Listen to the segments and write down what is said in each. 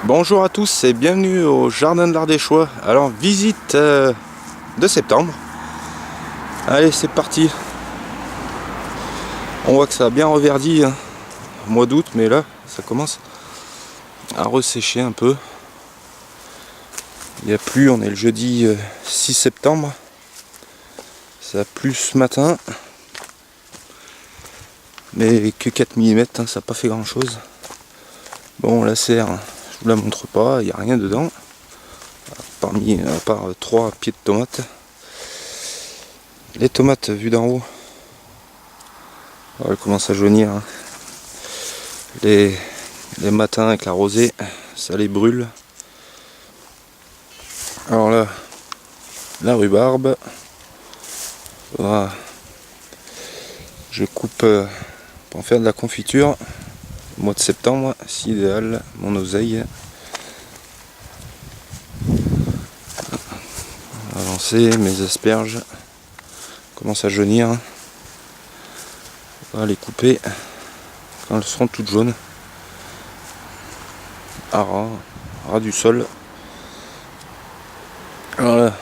Bonjour à tous et bienvenue au Jardin de l'Ardéchois. Alors visite de septembre. Allez, c'est parti. On voit que ça a bien reverdi hein, au mois d'août, mais là ça commence à ressécher un peu. Il n'y a plus, on est le jeudi 6 septembre. Ça a plu ce matin, mais que 4 mm, hein, ça n'a pas fait grand chose. Bon, la serre, je vous la montre pas, il n'y a rien dedans. À part 3 pieds de tomates. Les tomates vues d'en haut, elles commencent à jaunir. Hein. Les matins avec la rosée, ça les brûle. Alors là, la rhubarbe. Voilà. Je coupe pour en faire de la confiture. Au mois de septembre, c'est idéal. Mon oseille. Avancer, mes asperges commencent à jaunir. On va les couper quand elles seront toutes jaunes. À ras du sol. Voilà.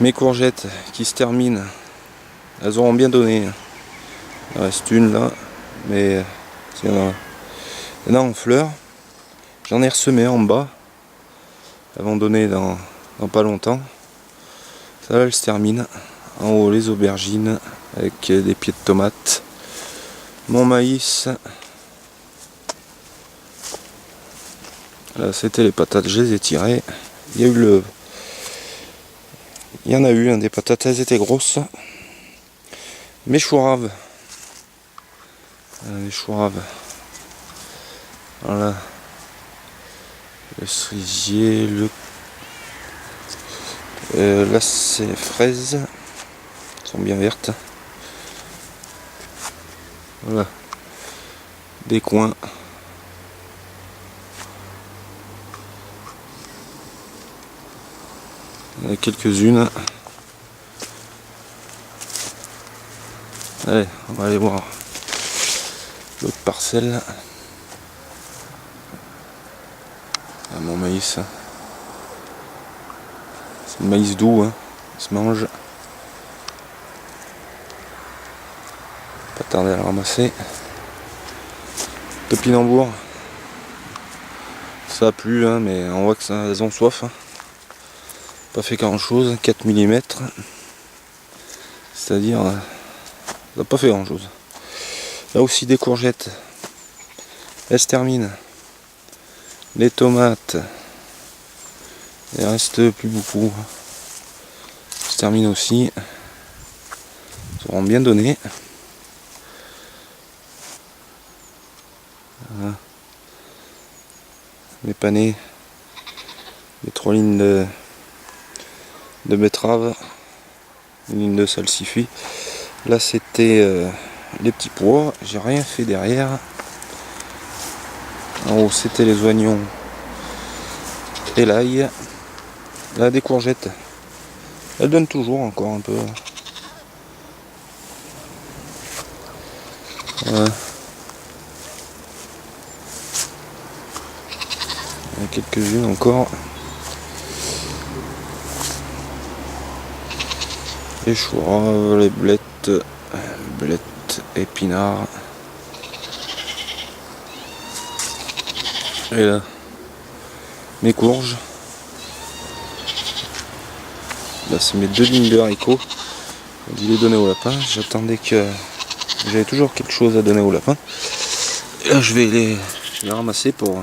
Mes courgettes qui se terminent, elles auront bien donné. Il reste une là, mais il y en a en fleurs. J'en ai ressemé en bas. Elles vont donner dans pas longtemps. Ça là, elle se termine. En haut, les aubergines avec des pieds de tomates. Mon maïs. Là, c'était les patates, je les ai tirées. Il y en a eu, hein, des patates, elles étaient grosses. Mes choux raves. Les choux raves. Voilà. Le cerisier, là c'est fraises. Elles sont bien vertes. Voilà. Des coins. Il y en a quelques-unes. Allez, on va aller voir l'autre parcelle. Ah, mon maïs. C'est le maïs doux, hein. Il se mange. Pas tarder à le ramasser. Topinambour. Ça a plu, hein, mais on voit que ça, elles ont soif. Hein. Pas fait grand chose, 4 mm. C'est-à-dire, ça n'a pas fait grand chose. Là aussi des courgettes. Elles se terminent. Les tomates. Il reste plus beaucoup. Elles se terminent aussi. Elles auront bien donné. Voilà. Les panais. Les 3 lignes de betterave. Une ligne de salsifis. Là c'était les petits pois. J'ai rien fait derrière. En haut c'était les oignons et l'ail. Là des courgettes. Elles donnent toujours encore un peu. Voilà. Il y en a quelques-unes encore. Les choux raves, les blettes, épinards. Et là, mes courges. Là, c'est mes 2 lignes de haricots. On dit les donner au lapin. J'attendais que j'avais toujours quelque chose à donner au lapin. Et là, je vais les ramasser pour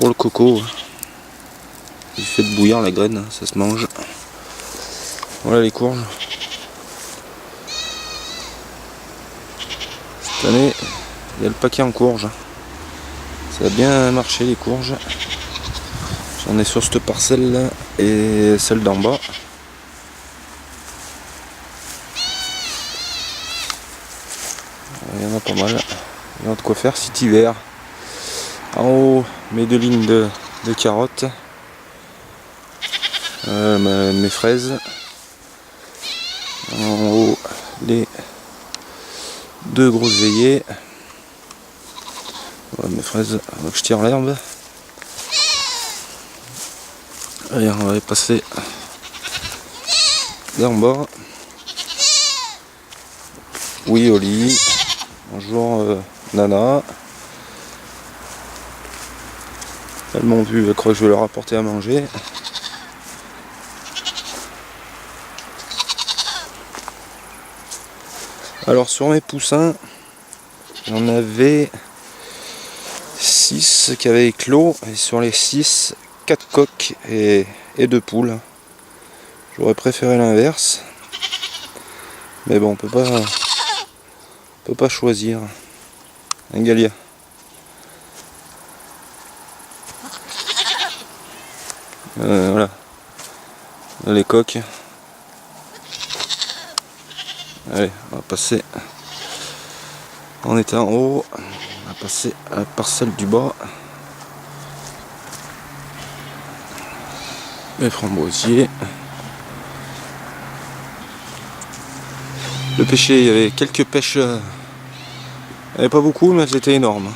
le coco. Il fait de bouillir la graine, ça se mange. Voilà les courges. Cette année, il y a le paquet en courges. Ça a bien marché les courges. J'en ai sur cette parcelle là et celle d'en bas. Il y en a pas mal. Il y en a de quoi faire cet hiver. En haut, mes 2 lignes de carottes. Mes fraises. En haut, les 2 groseilliers. Voilà mes fraises, avant que je tire l'herbe. Allez, on va les passer là en bas. Oui, Oli. Bonjour Nana. Elles m'ont vu, elles croient que je vais leur apporter à manger. Alors sur mes poussins, j'en avais 6 qui avaient éclos, et sur les 6, 4 coqs et 2 poules. J'aurais préféré l'inverse, mais bon, on peut pas choisir. Un Galia. Voilà, là, les coqs. Allez, on va passer. On était en haut, on va passer à la parcelle du bas. Les framboisiers. Le pêcher, il y avait quelques pêches. Il n'y avait pas beaucoup, mais elles étaient énormes.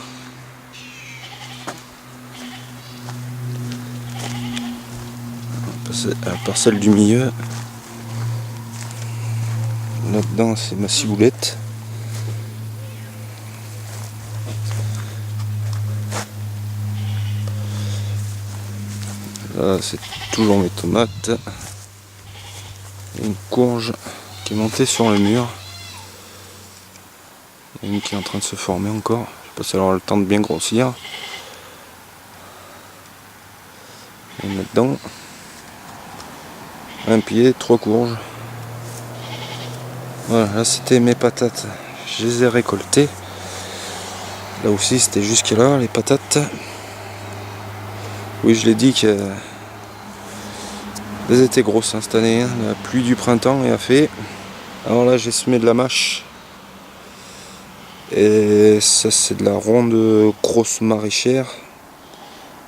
On va passer à la parcelle du milieu. Là-dedans, c'est ma ciboulette. Là, c'est toujours mes tomates. Il y a une courge qui est montée sur le mur. Il y a une qui est en train de se former encore. Je sais pas si elle aura le temps de bien grossir. Et là-dedans, un pied, 3 courges. Voilà, là c'était mes patates. Je les ai récoltées. Là aussi c'était jusque là les patates. Oui, je l'ai dit qu'elles étaient grosses cette année. La pluie du printemps a fait. Alors là j'ai semé de la mâche. Et ça c'est de la ronde grosse maraîchère.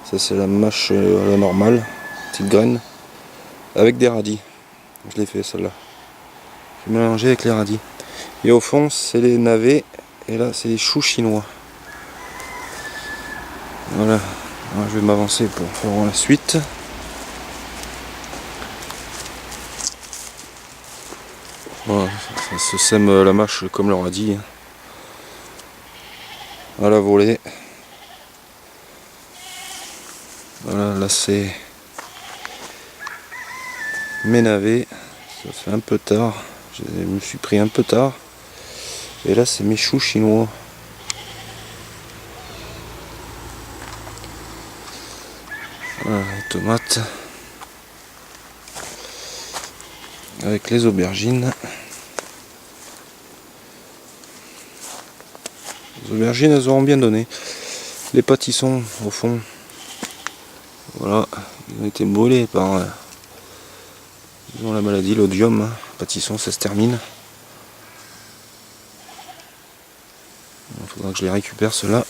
Ça c'est la mâche la normale, petite graine. Avec des radis. Je l'ai fait celle-là. Je vais mélanger avec les radis. Et au fond c'est les navets. Et là c'est les choux chinois. Voilà. Alors, je vais m'avancer pour faire la suite. Voilà, ça se sème la mâche comme leur a dit. À la volée. Voilà, là c'est mes navets. Ça fait un peu tard. Je me suis pris un peu tard. Et là c'est mes choux chinois. Voilà, les tomates. Avec les aubergines. Les aubergines, elles auront bien donné. Les pâtissons, au fond, voilà, ils ont été brûlés par ils ont la maladie, l'odium. Pâtissons, ça se termine. Il faudra que je les récupère, ceux-là.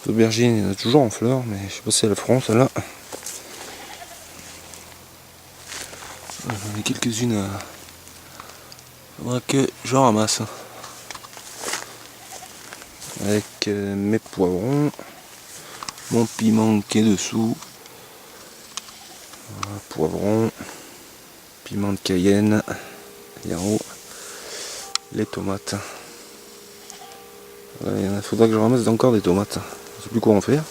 Les aubergines, il y en a toujours en fleurs, mais je sais pas si elles feront, celles-là. J'en ai quelques-unes à... faudra que j'en ramasse. Avec mes poivrons, mon piment qui est dessous, voilà, poivron, piment de Cayenne, et en haut les tomates. Voilà, il faudra que je ramasse encore des tomates, je sais plus quoi en faire.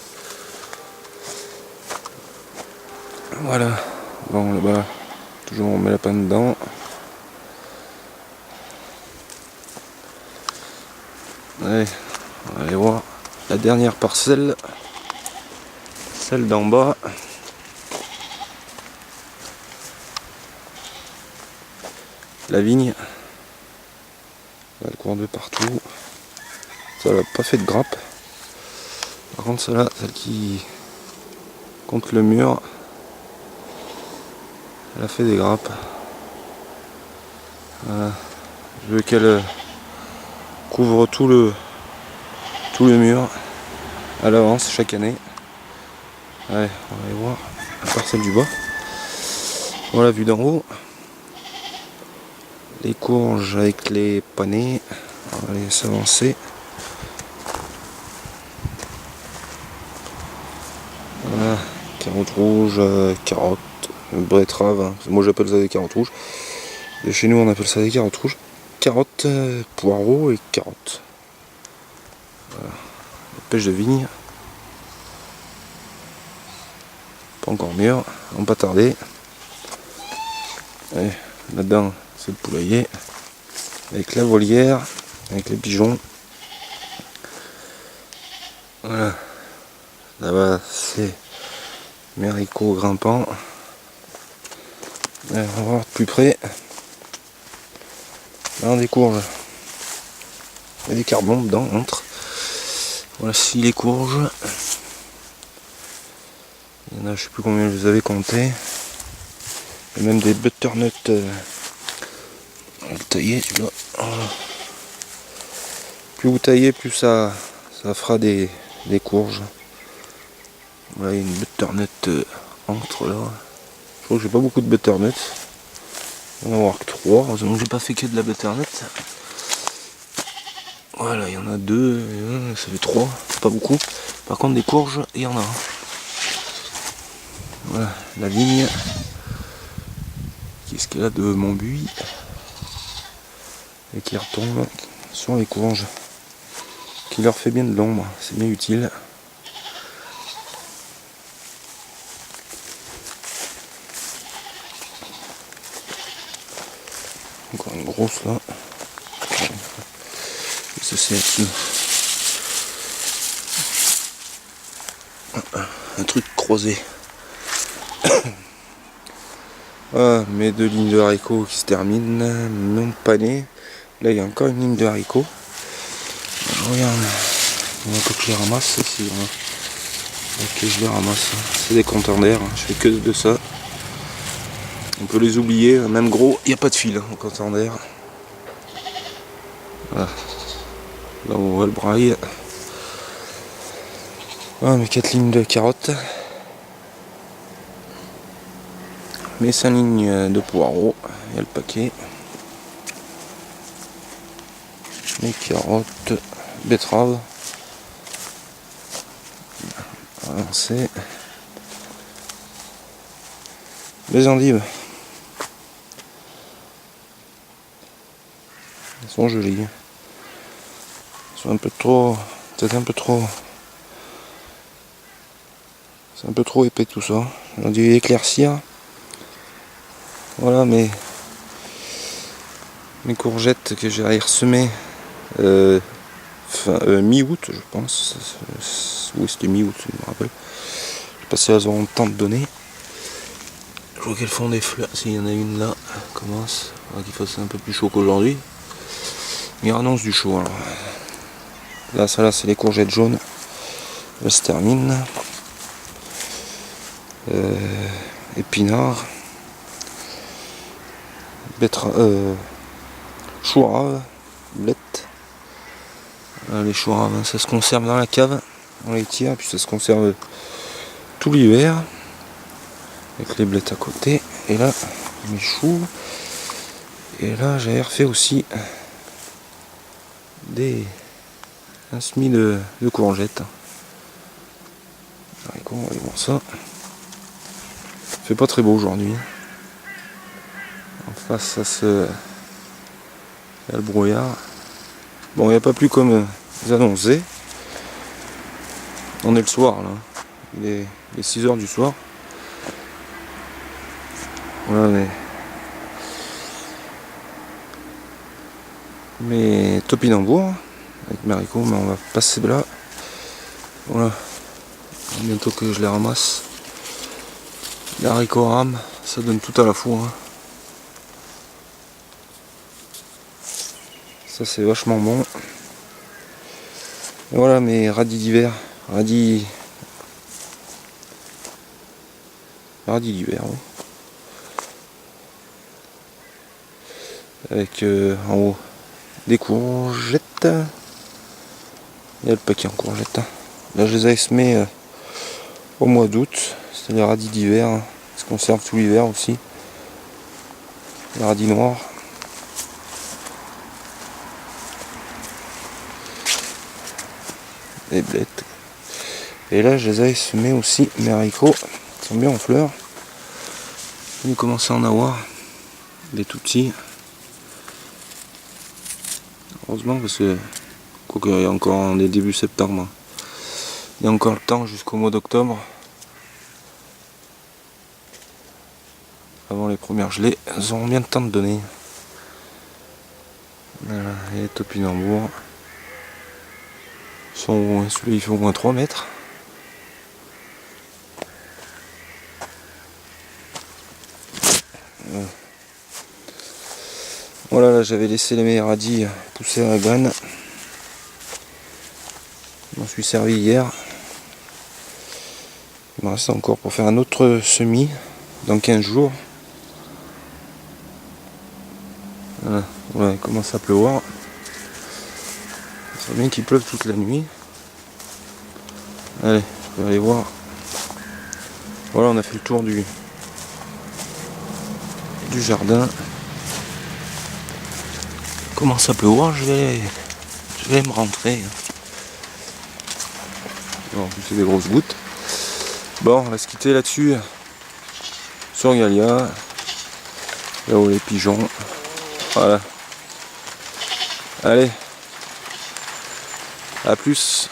Voilà, bon là-bas, toujours on met la panne dedans. Allez, on va aller voir la dernière parcelle, celle d'en bas. La vigne, elle court de partout. Ça n'a pas fait de grappe. Par contre celle-là, celle qui contre le mur, elle a fait des grappes. Voilà. Je veux qu'elle couvre tout le mur à l'avance chaque année. Allez, on va aller voir la parcelle du bas. Voilà, vue d'en haut. Les courges avec les panais. On va aller s'avancer. carottes rouges, carottes, betteraves, hein. Moi j'appelle ça des carottes rouges. Et chez nous on appelle ça des carottes rouges. Carottes, poireaux et carottes. Voilà. La pêche de vigne. Pas encore mûr, on va pas tarder. Là-dedans c'est le poulailler. Avec la volière, avec les pigeons. Voilà. Là-bas c'est mes haricots grimpants. On va voir de plus près. Là des courges. Il y a des carbons dedans, entre. Voici les courges. Il y en a, je sais plus combien je les avais comptés. Il y a même des butternuts. On va le tailler, tu vois. Plus vous taillez, plus ça fera des courges. Voilà, il y a une butternut entre là. Je crois que j'ai pas beaucoup de butternuts. Il va y en avoir que 3. Heureusement que j'ai pas fait que de la butternut. Voilà, il y en a 2, ça fait 3, pas beaucoup. Par contre des courges, il y en a. Voilà, la vigne. Qu'est-ce qu'il y a de mon buis? Et qui retombe sur les courges. Qui leur fait bien de l'ombre, c'est bien utile. Encore une grosse là. Ça c'est un truc croisé. Voilà, mes 2 lignes de haricots qui se terminent, mon pané. Là il y a encore une ligne de haricots. Je regarde, il faut que je les ramasse ici. Ok, je les ramasse. C'est des compteurs d'air, je fais que de ça. On peut les oublier, même gros, il n'y a pas de fil au compteur d'air. Voilà. Là on voit le braille. Voilà mes 4 lignes de carottes. Mes 5 lignes de poireaux. Il y a le paquet. Mes carottes, betteraves. Avancer. Les endives. Elles sont jolies. Elles sont un peu trop. Peut-être un peu trop. C'est un peu trop épais tout ça. J'ai dû éclaircir. Voilà mes courgettes que j'ai ressemées mi-août je pense. Oui c'était mi-août, je me rappelle. Je sais pas si elles auront le temps de donner. Je vois qu'elles font des fleurs. S'il y en a une là, commence. Il faudra qu'il fasse un peu plus chaud qu'aujourd'hui. Mais il annonce du chaud alors. Là ça là c'est les courgettes jaunes. Elles se terminent. Épinards. Chou rave, blettes. Les choux raves, ça se conserve dans la cave, on les tire, puis ça se conserve tout l'hiver. Avec les blettes à côté. Et là, mes choux. Et là, j'avais refait aussi un semis de courgettes. On va aller voir ça. Il fait pas très beau aujourd'hui. En face, il y a le brouillard. Bon, il n'y a pas plu comme annoncé. On est le soir là. Il est 6 h du soir. Voilà mes topinambours avec mes haricots, mais on va passer là. Voilà. Bientôt que je les ramasse. Les haricots rames, ça donne tout à la fois. Hein. Ça c'est vachement bon. Et voilà mes radis d'hiver. Radis d'hiver, oui. Avec en haut des courgettes. Il y a le paquet en courgettes. Là je les ai semés au mois d'août. C'est les radis d'hiver. Hein. Ils se conservent tout l'hiver aussi. Les radis noirs. Les blettes. Et là je les avais semés aussi mes haricots. sont bien en fleurs. Il commence à en avoir des tout petits. Heureusement parce que quoique il y a encore, on est début septembre. Il y a encore le temps jusqu'au mois d'octobre. Avant les premières gelées, elles auront bien le temps de donner. Voilà, et les topinambours. Celui-là il fait au moins 3 mètres. Voilà, là j'avais laissé les meilleurs radis pousser à la graine. Je m'en suis servi hier. Il me reste encore pour faire un autre semis dans 15 jours. Voilà, il commence à pleuvoir. Ça serait bien qu'il pleuve toute la nuit. Allez, je vais aller voir. Voilà, on a fait le tour du jardin. Il commence à pleuvoir, je vais me rentrer. Bon, en plus c'est des grosses gouttes. Bon, on va se quitter là-dessus. Sur Galia. Là-haut les pigeons. Voilà. Allez. À plus.